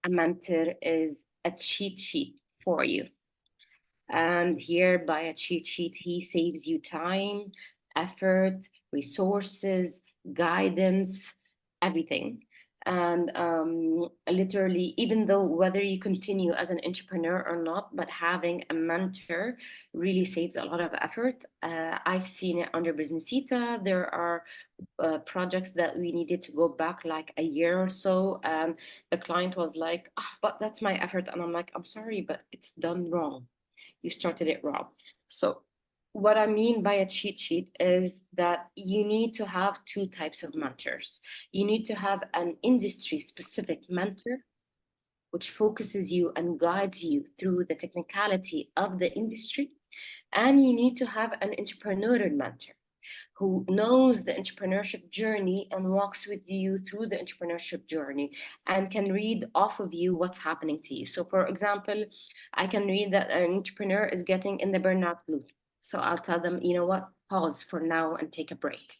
a mentor is a cheat sheet for you. And here, by a cheat sheet, he saves you time, effort, resources, guidance, everything. And literally, even though whether you continue as an entrepreneur or not, but having a mentor really saves a lot of effort. I've seen it under Businessita. There are projects that we needed to go back like a year or so, and the client was like, but that's my effort. And I'm like, I'm sorry, but it's done wrong. You started it wrong. So what I mean by a cheat sheet is that you need to have two types of mentors. You need to have an industry specific mentor, which focuses you and guides you through the technicality of the industry. And you need to have an entrepreneurial mentor who knows the entrepreneurship journey and walks with you through the entrepreneurship journey and can read off of you what's happening to you. So for example, I can read that an entrepreneur is getting in the burnout loop. So I'll tell them, you know what, pause for now and take a break.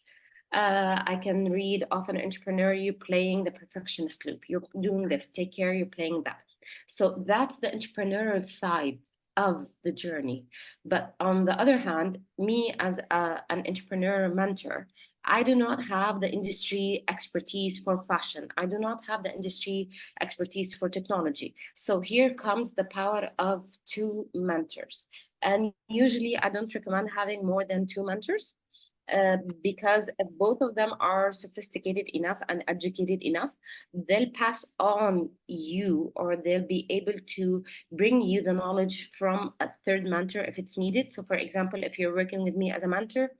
I can read off an entrepreneur, you playing the perfectionist loop. You're doing this, take care, you're playing that. So that's the entrepreneurial side of the journey. But on the other hand, me as an entrepreneur mentor, I do not have the industry expertise for fashion. I do not have the industry expertise for technology. So here comes the power of two mentors. And usually I don't recommend having more than two mentors. Because if both of them are sophisticated enough and educated enough, they'll pass on you, or they'll be able to bring you the knowledge from a third mentor if it's needed. So for example, if you're working with me as a mentor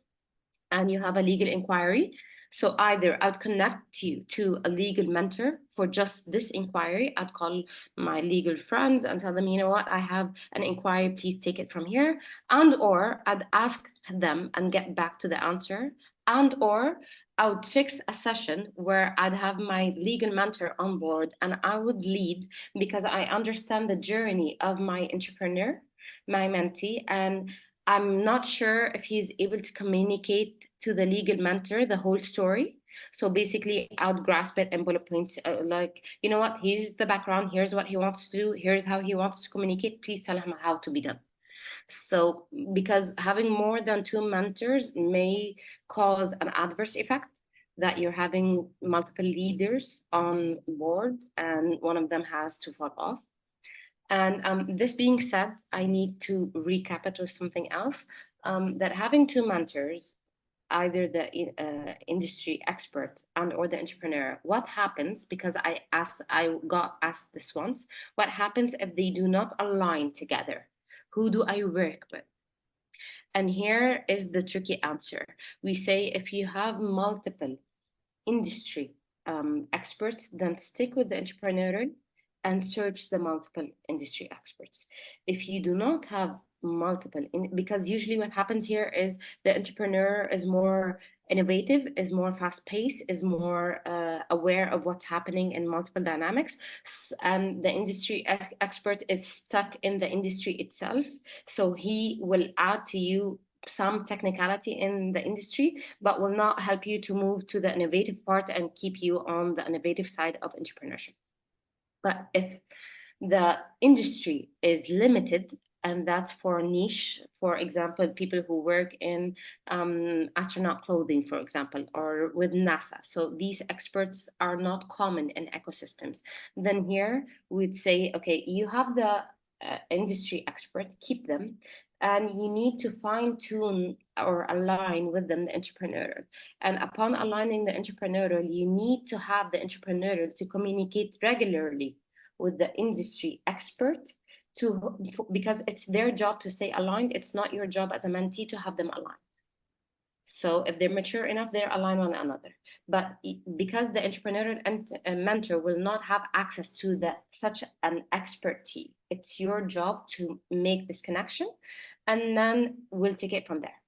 and you have a legal inquiry, so either I'd connect you to a legal mentor for just this inquiry. I'd call my legal friends and tell them, you know what, I have an inquiry, please take it from here. And or I'd ask them and get back to the answer. And or I would fix a session where I'd have my legal mentor on board and I would lead, because I understand the journey of my entrepreneur, my mentee, and I'm not sure if he's able to communicate to the legal mentor the whole story. So basically, I would grasp it in bullet points, like, you know what, here's the background, here's what he wants to do, here's how he wants to communicate, please tell him how to be done. So because having more than two mentors may cause an adverse effect, that you're having multiple leaders on board and one of them has to fall off. And this being said, I need to recap it with something else, that having two mentors, either the industry expert and or the entrepreneur, what happens, because I got asked this once, what happens if they do not align together? Who do I work with? And here is the tricky answer. We say if you have multiple industry experts, then stick with the entrepreneurial and search the multiple industry experts. If you do not have multiple, because usually what happens here is the entrepreneur is more innovative, is more fast paced, is more aware of what's happening in multiple dynamics, and the industry expert is stuck in the industry itself. So he will add to you some technicality in the industry, but will not help you to move to the innovative part and keep you on the innovative side of entrepreneurship. But if the industry is limited, and that's for niche, for example, people who work in astronaut clothing, for example, or with NASA. So these experts are not common in ecosystems. Then here we'd say, okay, you have the industry expert, keep them, and you need to fine tune or align with them the entrepreneurial. And upon aligning the entrepreneurial, you need to have the entrepreneurial to communicate regularly with the industry expert, to because it's their job to stay aligned. It's not your job as a mentee to have them aligned. So if they're mature enough, they're aligned one another. But because the entrepreneurial mentor will not have access to such an expertise, it's your job to make this connection, and then we'll take it from there.